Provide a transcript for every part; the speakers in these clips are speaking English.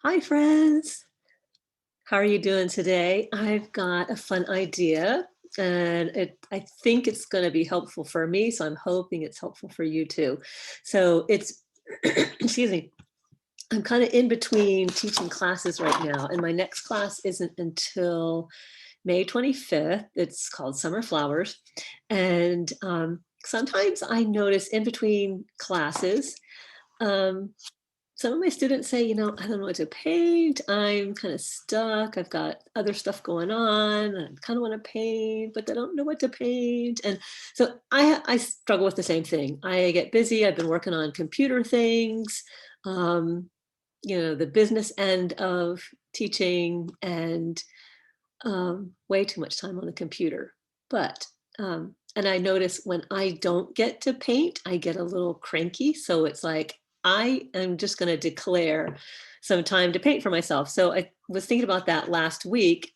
Hi, friends. How are you doing today? I've got a fun idea and I think it's going to be helpful for me. So I'm hoping it's helpful for you too. So it's, excuse me, I'm kind of in between teaching classes right now. And my next class isn't until May 25th. It's called Summer Flowers. And sometimes I notice in between classes, um, some of my students say, I don't know what to paint. I'm kind of stuck. I've got other stuff going on. I kind of want to paint, but I don't know what to paint. And so I struggle with the same thing. I get busy. I've been working on computer things, um, the business end of teaching, and way too much time on the computer. But and I notice when I don't get to paint, I get a little cranky. So it's like I am just going to declare some time to paint for myself. So I was thinking about that last week.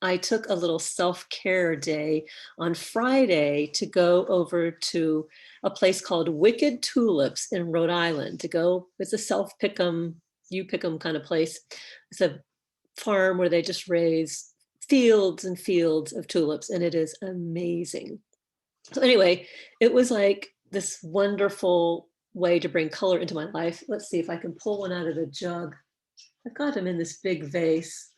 I took a little self-care day on Friday to go over to a place called Wicked Tulips in Rhode Island to go. It's a self-pick 'em, you pick 'em kind of place. It's a farm where they just raise fields and fields of tulips, and it is amazing. So anyway, it was like this wonderful way to bring color into my life. Let's see if I can pull one out of the jug. I've got them in this big vase.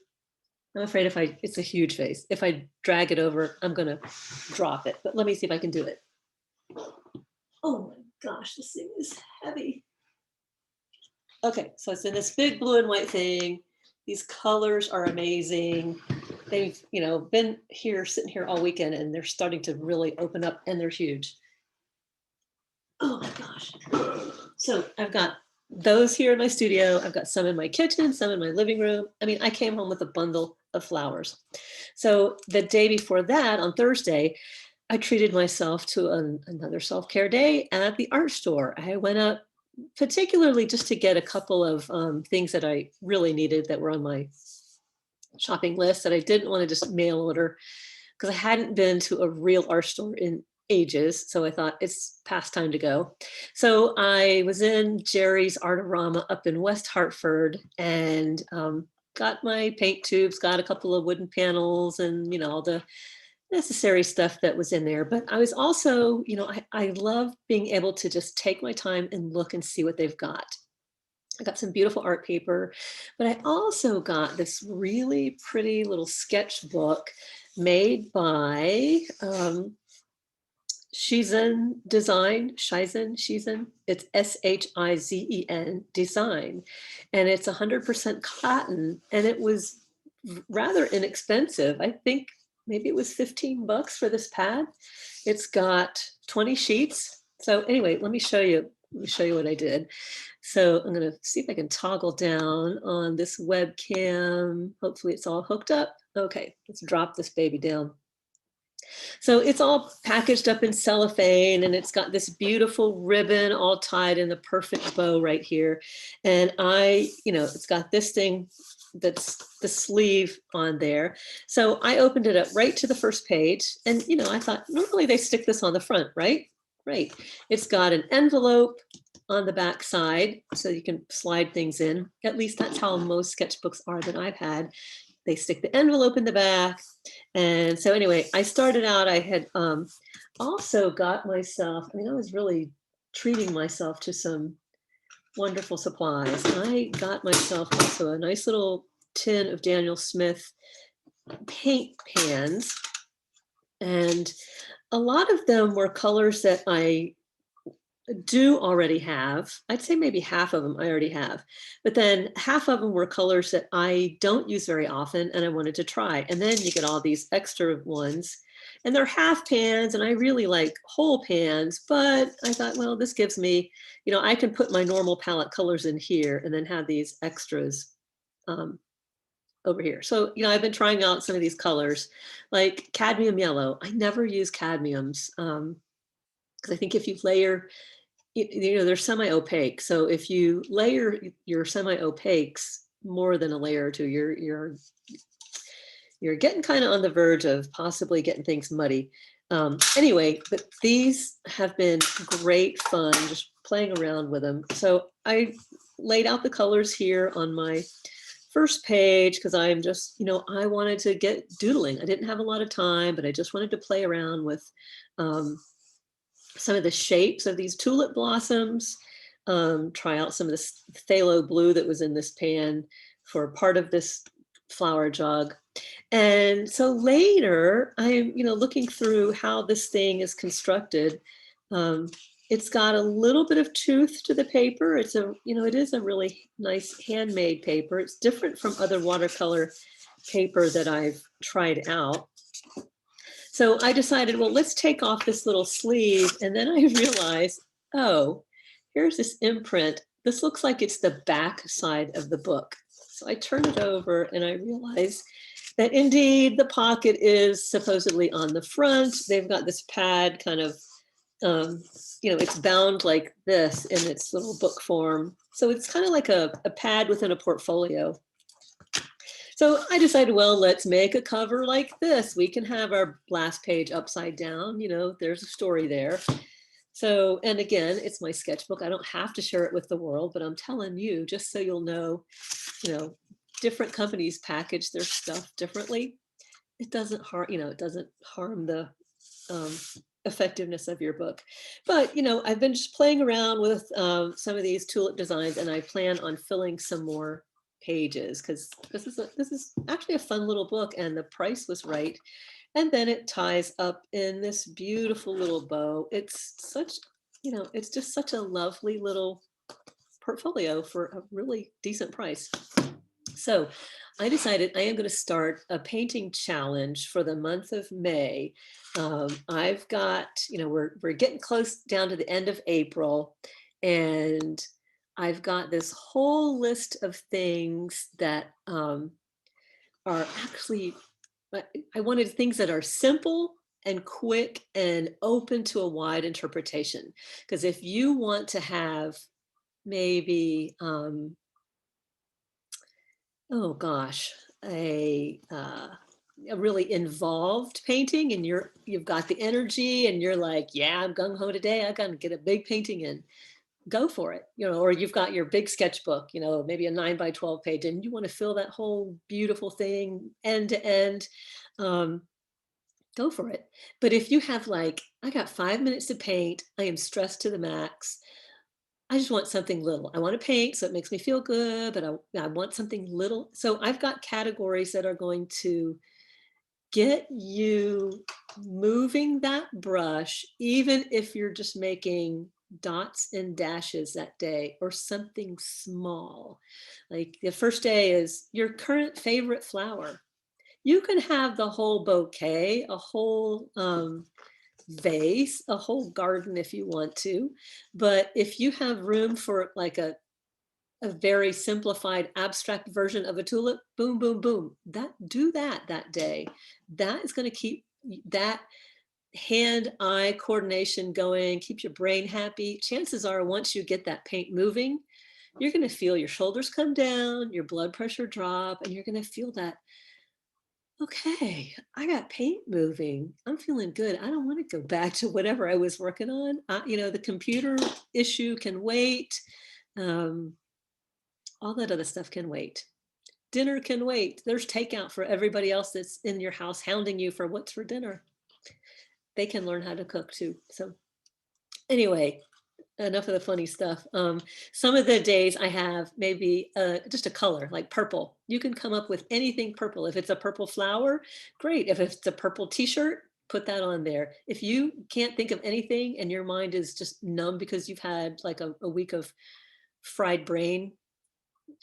I'm afraid it's a huge vase. If I drag it over, I'm gonna drop it, but let me see if I can do it. Oh my gosh, this thing is heavy. Okay, so it's in this big blue and white thing. These colors are amazing. They've, been here, sitting here all weekend, and they're starting to really open up, and they're huge. Oh my gosh. So I've got those here in my studio. I've got some in my kitchen, some in my living room. I mean, I came home with a bundle of flowers. So the day before that, on Thursday, I treated myself to another self-care day at the art store. I went up particularly just to get a couple of things that I really needed that were on my shopping list that I didn't want to just mail order because I hadn't been to a real art store in ages. So I thought it's past time to go. So I was in Jerry's Artorama up in West Hartford and got my paint tubes, got a couple of wooden panels and, all the necessary stuff that was in there. But I was also, I love being able to just take my time and look and see what they've got. I got some beautiful art paper, but I also got this really pretty little sketchbook made by Shizen. It's Shizen Design, and it's 100% cotton, and it was rather inexpensive. I think maybe it was 15 bucks for this pad. It's got 20 sheets. So anyway, let me show you. Let me show you what I did. So I'm going to see if I can toggle down on this webcam. Hopefully it's all hooked up. Okay, let's drop this baby down. So it's all packaged up in cellophane and it's got this beautiful ribbon all tied in the perfect bow right here. And it's got this thing that's the sleeve on there. So I opened it up right to the first page. And, I thought normally they stick this on the front, right? Right. It's got an envelope on the back side so you can slide things in. At least that's how most sketchbooks are that I've had. They stick the envelope in the back. And so anyway, I started out, I had also got myself, I was really treating myself to some wonderful supplies. I got myself also a nice little tin of Daniel Smith paint pans. And a lot of them were colors that I do already have. I'd say maybe half of them I already have, but then half of them were colors that I don't use very often and I wanted to try. And then you get all these extra ones and they're half pans and I really like whole pans, but I thought, well, this gives me, I can put my normal palette colors in here and then have these extras over here. So, I've been trying out some of these colors like cadmium yellow. I never use cadmiums because I think if you layer they're semi-opaque. So if you layer your semi-opaques more than a layer or two, you're getting kind of on the verge of possibly getting things muddy. Anyway, but these have been great fun, just playing around with them. So I laid out the colors here on my first page because I'm just, I wanted to get doodling. I didn't have a lot of time, but I just wanted to play around with um, some of the shapes of these tulip blossoms, try out some of this phthalo blue that was in this pan for part of this flower jug. And so later, I'm, looking through how this thing is constructed. Um, it's got a little bit of tooth to the paper. It is a really nice handmade paper. It's different from other watercolor paper that I've tried out. So I decided, well, let's take off this little sleeve. And then I realized, oh, here's this imprint. This looks like it's the back side of the book. So I turn it over and I realize that indeed the pocket is supposedly on the front. They've got this pad kind of, it's bound like this in its little book form. So it's kind of like a pad within a portfolio. So I decided, well, let's make a cover like this. We can have our last page upside down, there's a story there. So, and again, it's my sketchbook. I don't have to share it with the world, but I'm telling you, just so you'll know, different companies package their stuff differently. It doesn't harm, it doesn't harm the effectiveness of your book. But, I've been just playing around with some of these tulip designs, and I plan on filling some more pages because this is actually a fun little book, and the price was right. And then it ties up in this beautiful little bow. It's such, it's just such a lovely little portfolio for a really decent price. So I decided I am going to start a painting challenge for the month of May. I've got, we're getting close down to the end of April, and I've got this whole list of things that are actually, I wanted things that are simple and quick and open to a wide interpretation. Because if you want to have maybe, oh gosh, a really involved painting, and you've got the energy and you're like, yeah, I'm gung ho today, I gotta get a big painting in, go for it. Or you've got your big sketchbook, maybe a 9 by 12 page, and you want to fill that whole beautiful thing end to end, um, go for it. But if you have like, I got 5 minutes to paint, I am stressed to the max, I just want something little. I want to paint so it makes me feel good, but I want something little. So I've got categories that are going to get you moving that brush, even if you're just making dots and dashes that day or something small. Like the first day is your current favorite flower. You can have the whole bouquet, a whole vase, a whole garden if you want to. But if you have room for like a very simplified abstract version of a tulip, boom, boom, boom, do that day. That is going to keep that hand-eye coordination going, keep your brain happy. Chances are once you get that paint moving, you're going to feel your shoulders come down, your blood pressure drop, and you're going to feel that, okay, I got paint moving. I'm feeling good. I don't want to go back to whatever I was working on. The computer issue can wait. Um, all that other stuff can wait. Dinner can wait. There's takeout for everybody else that's in your house hounding you for what's for dinner. They can learn how to cook too. So anyway, enough of the funny stuff. Some of the days I have maybe just a color like purple. You can come up with anything purple. If it's a purple flower, great. If it's a purple t-shirt, put that on there. If you can't think of anything and your mind is just numb because you've had like a week of fried brain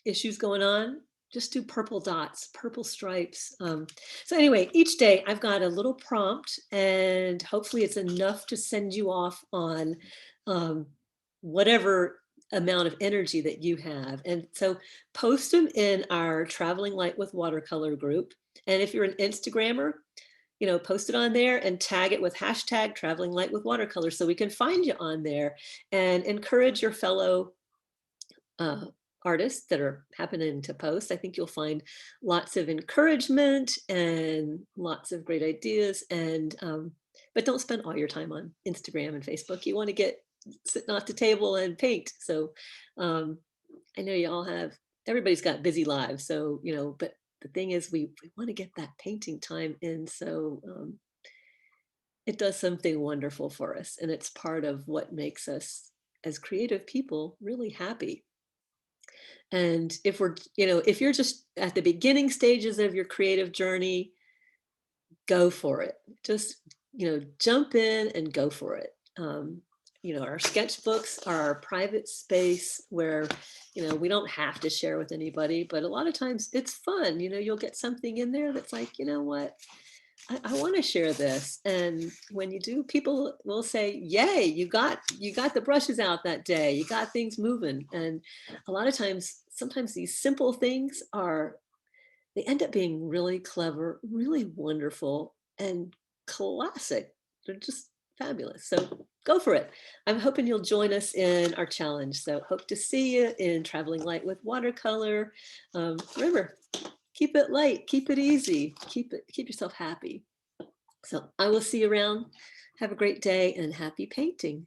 issues going on, just do purple dots, purple stripes. So anyway, each day I've got a little prompt, and hopefully it's enough to send you off on whatever amount of energy that you have. And so post them in our Traveling Light with Watercolor group. And if you're an Instagrammer, post it on there and tag it with hashtag Traveling Light with Watercolor so we can find you on there, and encourage your fellow artists that are happening to post. I think you'll find lots of encouragement and lots of great ideas. And but don't spend all your time on Instagram and Facebook. You want to get sitting off the table and paint. So I know you all have everybody's got busy lives. So, but the thing is we want to get that painting time in. So it does something wonderful for us. And it's part of what makes us as creative people really happy. And if you're just at the beginning stages of your creative journey, go for it. Just, jump in and go for it. Our sketchbooks are our private space where, we don't have to share with anybody, but a lot of times it's fun. You'll get something in there that's like, you know what? I want to share this. And when you do, people will say, yay, you got the brushes out that day. You got things moving. And a lot of times, sometimes these simple things they end up being really clever, really wonderful, and classic. They're just fabulous. So go for it. I'm hoping you'll join us in our challenge. So hope to see you in Traveling Light with Watercolor. Remember, keep it light, keep it easy, keep yourself happy. So I will see you around. Have a great day and happy painting.